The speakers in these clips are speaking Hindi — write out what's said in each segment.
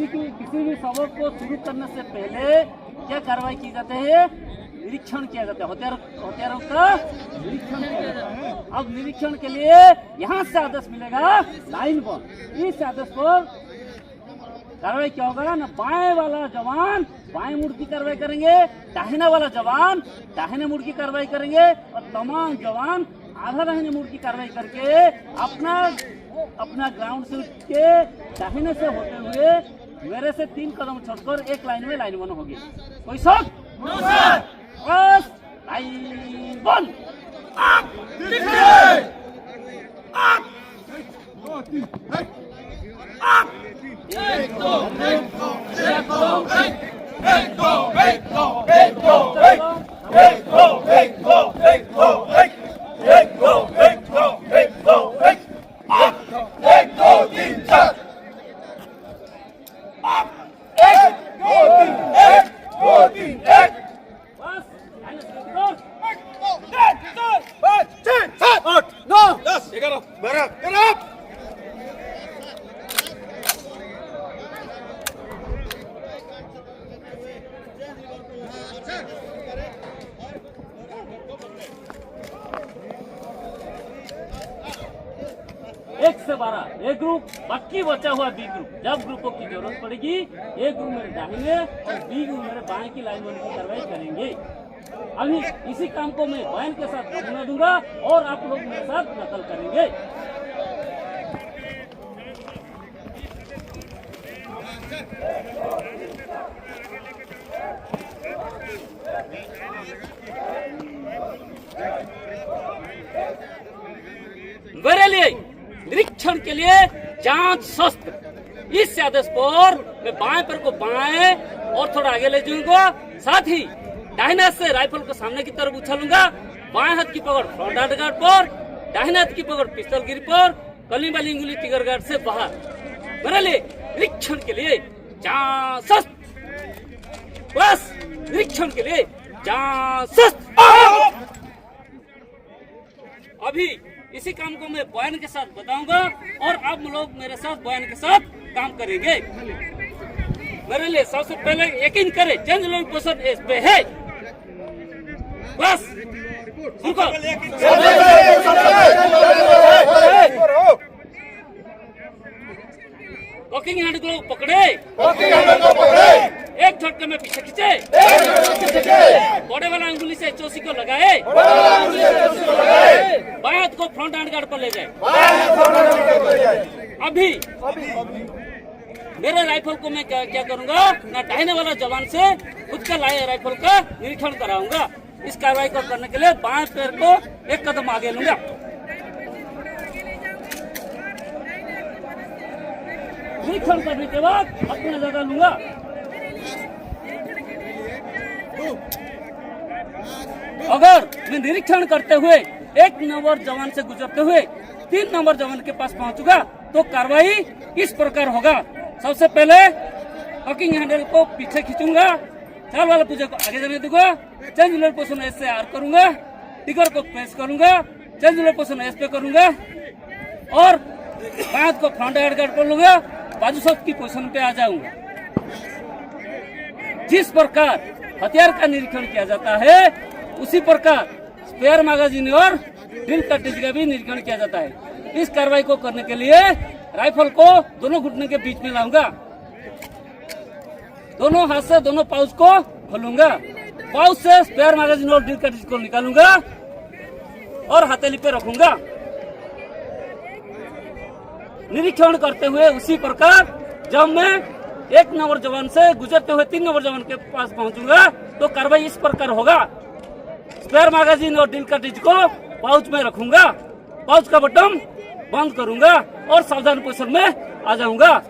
किसी भी सबक को शुरू करने से पहले क्या कार्रवाई की जाती है? निरीक्षण किया जाता है, हथियारों का निरीक्षण किया जाता है। अब निरीक्षण के लिए यहाँ से आदेश मिलेगा लाइन पर। इस आदेश पर कार्रवाई क्या होगा ना, बाएं वाला जवान बाएं मुड़ की कार्रवाई करेंगे, दाहिना वाला जवान दाहिने मुड़ की कार्रवाई करेंगे और तमाम जवान आधा दाहिने मुड़ की कार्रवाई करके अपना ग्राउंड से के दाहिने से होते हुए मेरे से 3 कदम छोड़कर एक लाइन में लाइन वन होगी। कोई शक? बस लाइन वन। एक से 12 ए ग्रुप, बाकी बचा हुआ बी ग्रुप। जब ग्रुपों की जरूरत पड़ेगी ए ग्रुप मेरे दाहिने और बी ग्रुप मेरे बाएं की लाइन वन की कार्रवाई करेंगे। अभी इसी काम को मैं बयान के साथ नमूना दूंगा और आप लोग मेरे साथ नकल करेंगे। मेरे लिए निरीक्षण के लिए जांच शस्त्र, इस आदेश पर मैं बाएं पैर को बाएं और थोड़ा आगे ले जाऊंगा, साथ ही दाहिने हाथ से राइफल को सामने की तरफ उछालूंगा, बाएं हाथ की पकड़ फ्रंट हैंड गार्ड पर, दाहिने हाथ की पकड़ पिस्टल गिरी पर, कली वाली उंगली टिगर गार्ड से बाहर। मेरे लिए निरीक्षण के लिए जांच शस्त्र, बस निरीक्षण के लिए जांच शस्त्र। अभी इसी काम को मैं बयान के साथ बताऊंगा और आप लोग मेरे साथ बयान के साथ काम करेंगे। मेरे लिए सबसे पहले यकीन करें चेंज लोग पोषण इस पे है, बस रुको। वॉकिंग हैंड ग्लोव पकड़े, एक झटके में पीछे खींचे, बड़े वाला अंगुली से चौसी को लगाए, बाएं हाथ को फ्रंट हैंड गार्ड पर ले जाए। अभी मेरे राइफल को मैं क्या करूंगा ना, दाहिने वाला जवान से खुद का लाए राइफल का निरीक्षण कराऊंगा। इस कार्रवाई को करने के लिए बाएं पैर को एक कदम आगे लूंगा। निरीक्षण करने के बाद अपनी जगह लूंगा। अगर मैं निरीक्षण करते हुए 1 नंबर जवान से गुजरते हुए 3 नंबर जवान के पास पहुंचूंगा तो कार्रवाई इस प्रकार होगा। सबसे पहले वॉकिंग हैंडल को पीछे खींचूंगा, चाल वाला पूजा को आगे जाने दूंगा, चेंज लोड पोजीशन एस से आर करूंगा, टिगर को प्रेस करूंगा, चेंज लोड पोजीशन एस पे करूंगा और हाथ को फ्रंट हैंड गार्ड कर लूंगा, बाजू शॉट की पोजीशन पे आ जाऊंगा। जिस प्रकार हथियार का निरीक्षण किया जाता है उसी प्रकार स्पेयर मैगजीन और ड्रिल कार्ट्रिज का भी निरीक्षण किया जाता है। इस कार्रवाई को करने के लिए राइफल को दोनों घुटने के बीच में लाऊंगा, दोनों हाथ से दोनों पाउच को खोलूंगा, पाउच से स्पेयर मैगजीन और ड्रिल कार्ट्रिज को निकालूंगा और हथेली पे रखूंगा। निरीक्षण करते हुए उसी प्रकार जब मैं 1 नंबर जवान से गुजरते हुए 3 नंबर जवान के पास पहुंचूंगा तो कार्रवाई इस प्रकार होगा। स्पेयर मैगजीन और ड्रिल कार्ट्रिज को पाउच में रखूंगा, पाउच का बटन बंद करूंगा और सावधान पोजीशन में आ जाऊंगा।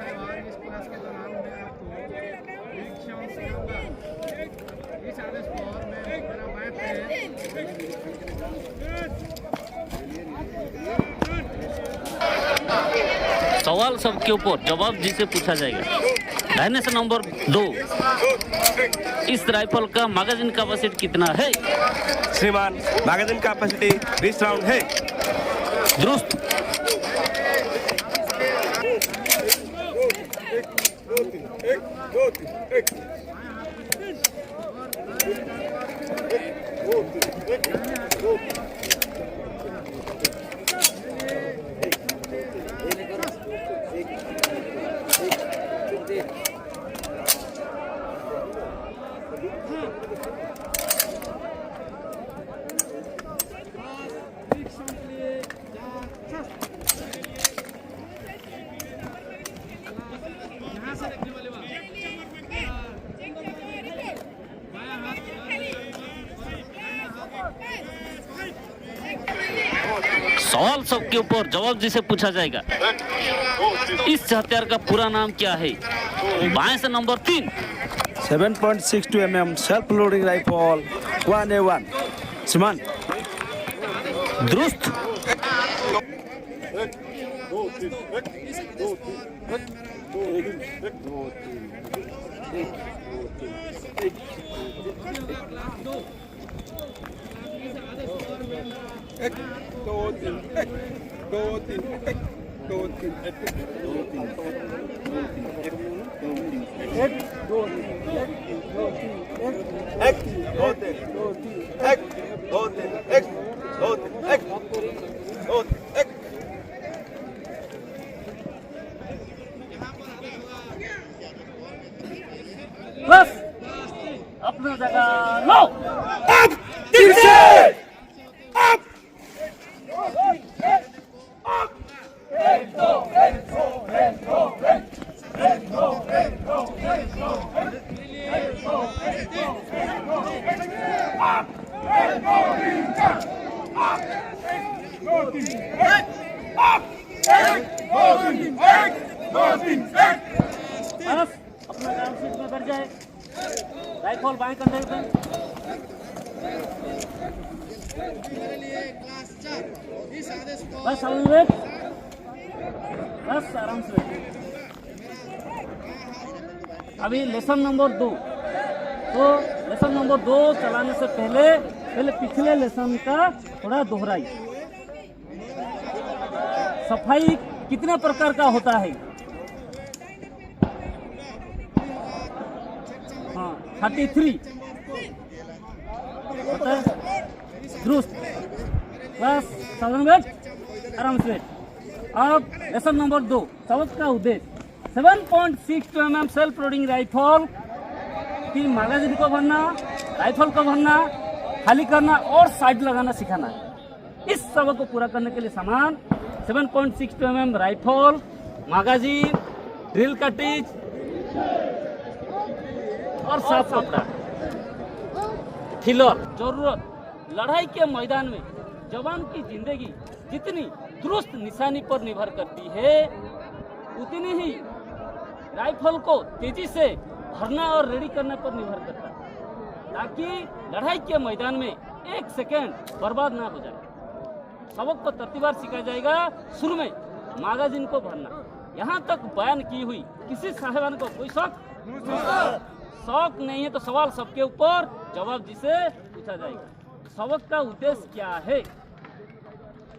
सवाल सबके ऊपर जवाब जिसे पूछा जाएगा। दाहिने से नंबर 2, इस राइफल का मैगजीन कैपेसिटी कितना है? श्रीमान, मैगजीन कैपेसिटी 20 राउंड है। दुरुस्त। सवाल सबके ऊपर जवाब जिसे पूछा जाएगा। इस हथियार का पूरा नाम क्या है? बाएं से number 3। 7.62 mm self loading rifle 1A1 Siman दुरुस्त। बस अपना जगह लो। बस अपना काम सीट में बैठ जाए। राइफल बाएं कंधे पे। बस आराम से बैठ। बस आराम से बैठ। अभी लेसन नंबर 2। तो लेसन नंबर 2 चलाने से पहले पिछले लेसन का थोड़ा दोहराई। सफाई कितने प्रकार का होता है? हाँ 33 होता है दुरुस्त। बस सावधान बैठ, आराम से बैठ। अब लेसन नंबर 2 सबक का उद्देश्य 7.62 mm सेल्फ लोडिंग राइफल की मैगजीन को भरना, राइफल को भरना, खाली करना और साइड लगाना सिखाना है। इस सबक को पूरा करने के लिए सामान 7.62 mm rifle, magazine, drill cartridge और साफ कपड़ा, थिलर। जरूरत लड़ाई के मैदान में जवान की जिंदगी जितनी दुरुस्त निशानी पर निर्भर करती है, उतनी ही राइफल को तेजी से भरना और रेडी करने पर निर्भर करता है, ताकि लड़ाई के मैदान में 1 सेकेंड बर्बाद ना हो जाए। सबक को तरतीबार सिखाया जाएगा। शुरू में मैगजीन को भरना। यहाँ तक बयान की हुई किसी साहिबान को कोई शौक नहीं है तो सवाल सबके ऊपर जवाब जिसे पूछा जाएगा। सबक का उद्देश्य क्या है?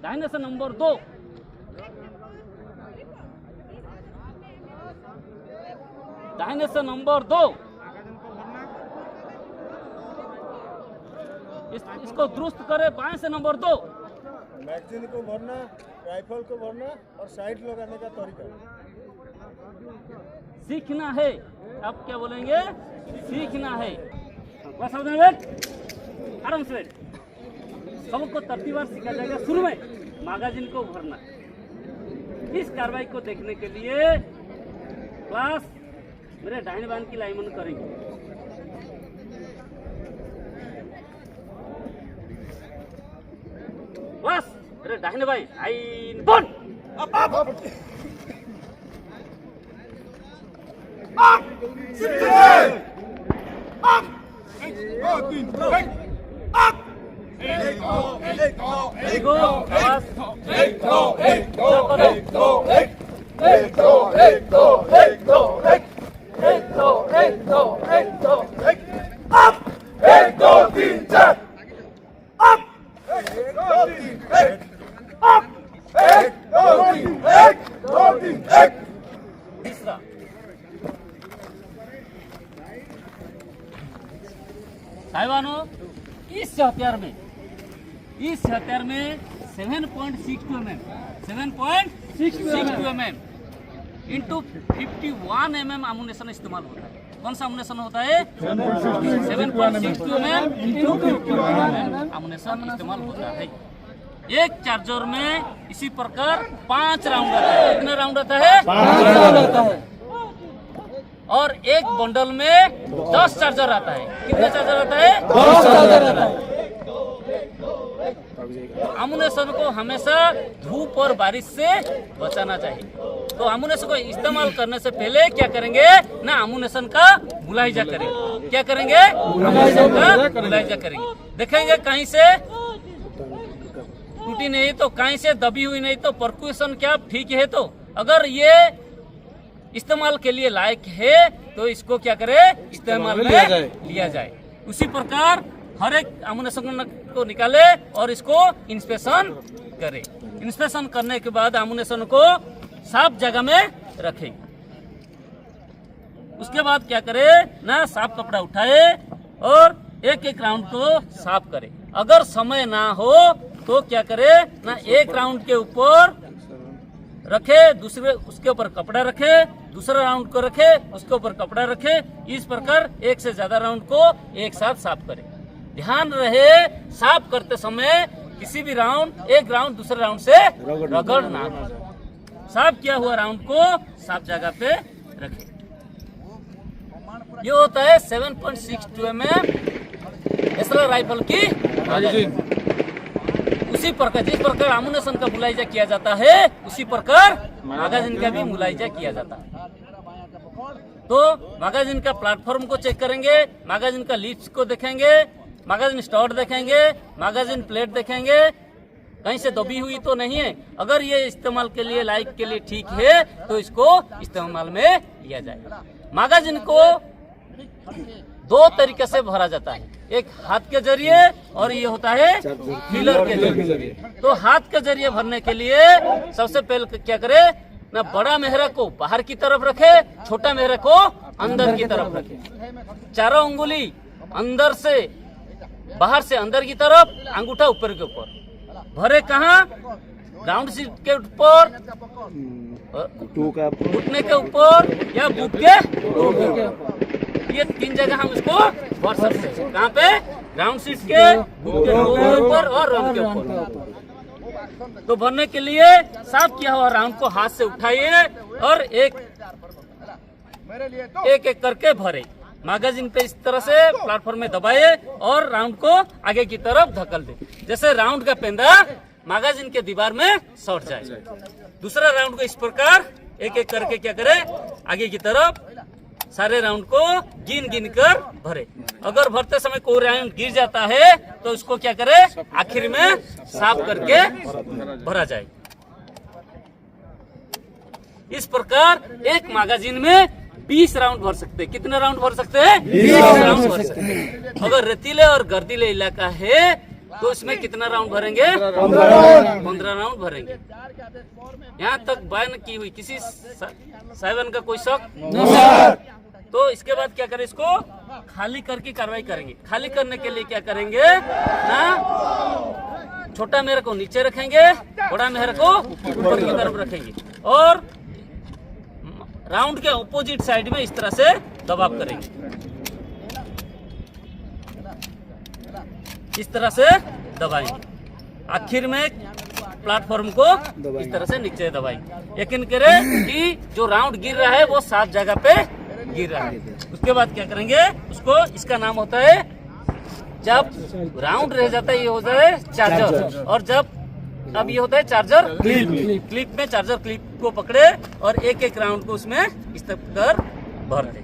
दाहिने से नंबर 2। दाहिने से नंबर 2। इसको दुरुस्त करे। बाएं से नंबर 2। मैगजीन को भरना, राइफल को भरना और साइड लगाने का तरीका सीखना है। आप क्या बोलेंगे? सीखना है। बस सावधान बैठ, आराम से बैठ। सबको तरतीबार सिखाया जाएगा। शुरू में मैगजीन को भरना। इस कार्रवाई को देखने के लिए क्लास मेरे दाहिने बान की लाइमन करेंगे। बस मेरे दाहिने भाई लाइन बन। भाईवानों, इस हथियार में 7.62 mm 7.62 mm इंटू 51 mm आमुनेशन इस्तेमाल होता है। कौन सा आमुनेशन होता है? 7.62 mm इंटू 51 mm आमुनेशन इस्तेमाल होता है। एक चार्जर में इसी प्रकार 5 राउंड आता है। कितने राउंड आता है? 5 राउंड आता है। और एक बंडल में 10 चार्जर आता है। कितने चार्जर आता है? 10 चार्जर आता है। आमुनेशन को हमेशा धूप और बारिश से बचाना चाहिए। तो आमुनेशन को इस्तेमाल करने से पहले क्या करेंगे ना, आमुनेशन का मुलाहिजा करेंगे। क्या करेंगे? आमुनेशन का मुलाहिजा करेंगे। देखेंगे कहीं से टूटी नहीं तो, कहीं से दबी हुई नहीं तो, परक्यूशन क्या ठीक है। तो अगर ये इस्तेमाल के लिए लायक है तो इसको क्या करे, इस्तेमाल में लिया जाए। उसी प्रकार हर एक आमुनेशन को निकाले और इसको इंस्पेक्शन करे। इंस्पेक्शन करने के बाद आमुनेशन को साफ जगह में रखे। उसके बाद क्या करे ना, साफ कपड़ा उठाए और एक एक राउंड को साफ करे। अगर समय ना हो तो क्या करे ना, एक राउंड के ऊपर रखे, दूसरे उसके ऊपर कपड़ा रखे, दूसरा राउंड को रखे, उसके ऊपर कपड़ा रखे। इस प्रकार एक से ज्यादा राउंड को एक साथ साफ करे। ध्यान रहे साफ करते समय किसी भी राउंड, एक राउंड दूसरे राउंड से रगड़ ना हो। साफ किया हुआ राउंड को साफ जगह पे रखे। ये होता है 7.62 mm एसएलआर राइफल की मैगजीन। उसी प्रकार जिस प्रकार आमुनेशन का मुलाहिजा किया जाता है, उसी प्रकार मैगजीन का भी मुलाहिजा किया जाता है। तो मैगजीन का प्लेटफॉर्म को चेक करेंगे, मैगजीन का लीड्स को देखेंगे, मैगजीन स्टॉड देखेंगे, मैगजीन प्लेट देखेंगे, कहीं से दबी हुई तो नहीं है। अगर ये इस्तेमाल के लिए लाइक के लिए ठीक है तो इसको इस्तेमाल में लिया जाएगा। मैगजीन को 2 तरीके से भरा जाता है, एक हाथ के जरिए और ये होता है फीलर के जरिए। तो हाथ के जरिए भरने के लिए सबसे पहले क्या करे ना, बड़ा मेहरा को बाहर की तरफ रखे, छोटा मेहरा को अंदर की तरफ रखे। चारों उंगली अंदर से बाहर से अंदर की तरफ, अंगूठा ऊपर के ऊपर। भरे कहाँ? ग्राउंड सीट के ऊपर, घुटने के ऊपर या बूट के ऊपर। ये 3 जगह हम इसको भर सकते हैं। कहाँ पे? ग्राउंड सीट के ऊपर और रम के ऊपर। तो भरने के लिए साफ किया हुआ राउंड को हाथ से उठाइए और एक एक करके भरे। मैगजीन पे इस तरह से प्लेटफॉर्म में दबाए और राउंड को आगे की तरफ धकेल दे, जैसे राउंड का पेंदा मैगजीन के दीवार में सट जाए। दूसरा राउंड को इस प्रकार एक एक करके क्या करे, आगे की तरफ सारे राउंड को गिन गिन कर भरे। अगर भरते समय कोई राउंड गिर जाता है तो उसको क्या करे, आखिर में साफ करके भरा जाए। इस प्रकार एक मैगजीन में 20 राउंड भर सकते हैं। कितने राउंड भर सकते हैं? 20 राउंड भर सकते हैं। अगर रेतीले और गर्दीले इलाका है तो इसमें कितना राउंड भरेंगे? 15 राउंड भरेंगे। यहाँ तक बैन की हुई किसी साइवन का कोई शक नहीं। तो इसके बाद क्या करें, इसको खाली करके कार्रवाई करेंगे। खाली करने के लिए क्या करेंगे ना, छोटा मेहर को नीचे रखेंगे, बड़ा मेहर को ऊपर की तरफ रखेंगे और राउंड के अपोजिट साइड में इस तरह से दबाव करेंगे। इस तरह से दबाएंगे। आखिर में प्लेटफॉर्म को इस तरह से नीचे दबाएंगे। यकीन करें कि जो राउंड गिर रहा है वो साफ जगह पे गिर रहा है। उसके बाद क्या करेंगे, उसको, इसका नाम होता है, जब राउंड रह जाता है ये होता है चार्जर, और जब अब ये होता है चार्जर क्लिप। क्लिप में चार्जर क्लिप को पकड़े और एक एक राउंड को उसमें इस तरह कर भर दे।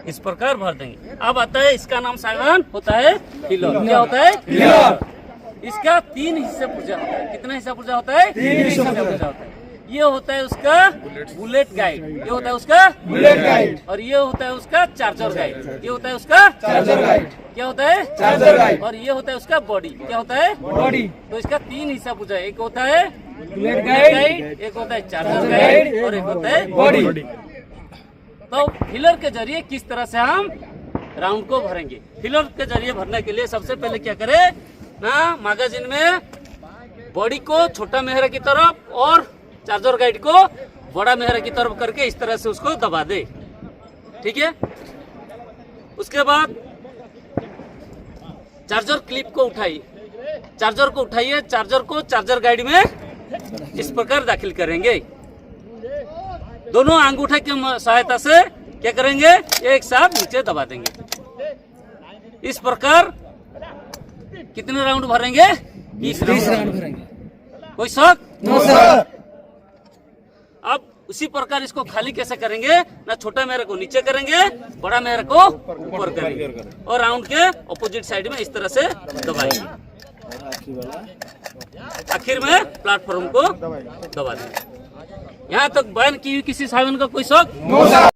इस प्रकार भर देंगे। अब आता है, इसका नाम साइवन होता है फिलर। क्या होता है? फिलर। इसका 3 हिस्से पुर्जा होता है। कितना हिस्सा पुर्जा होता है? 3 हिस्सा पुर्जा होता है। ये होता है उसका बुलेट गाइड, ये होता है उसका बुलेट गाइड, और ये होता है उसका चार्जर गाइड, ये होता है उसका चार्जर गाइड, क्या होता है? चार्जर गाइड, और ये होता है उसका बॉडी, क्या होता है? बॉडी। तो इसका 3 हिस्सा पूछा है, एक होता है बुलेट गाइड, एक होता है चार्जर गाइड, और एक होता है बॉडी। तो फिलर के जरिए किस तरह से हम राउंड को भरेंगे? फिलर के जरिए भरने के लिए सबसे पहले क्या करें ना, मैगजीन में बॉडी को छोटा मेहरा की तरफ और चार्जर गाइड को बड़ा मेहरा की तरफ करके इस तरह से उसको दबा दे, ठीक है। उसके बाद चार्जर क्लिप को उठाइए, चार्जर को उठाइए, चार्जर को चार्जर गाइड में इस प्रकार दाखिल करेंगे। दोनों अंगूठे की सहायता से क्या करेंगे, एक साथ नीचे दबा देंगे। इस प्रकार कितने राउंड भरेंगे? 20 राउंड भरेंगे। कोई शक? No sir. अब उसी प्रकार इसको खाली कैसे करेंगे ना, छोटा मेहरा को नीचे करेंगे, बड़ा मेहरा को ऊपर करेंगे, और राउंड के ऑपोजिट साइड में इस तरह से दबाएंगे। आखिर में प्लेटफॉर्म को दबा देंगे। यहाँ तक बयान की किसी सावन का कोई शक?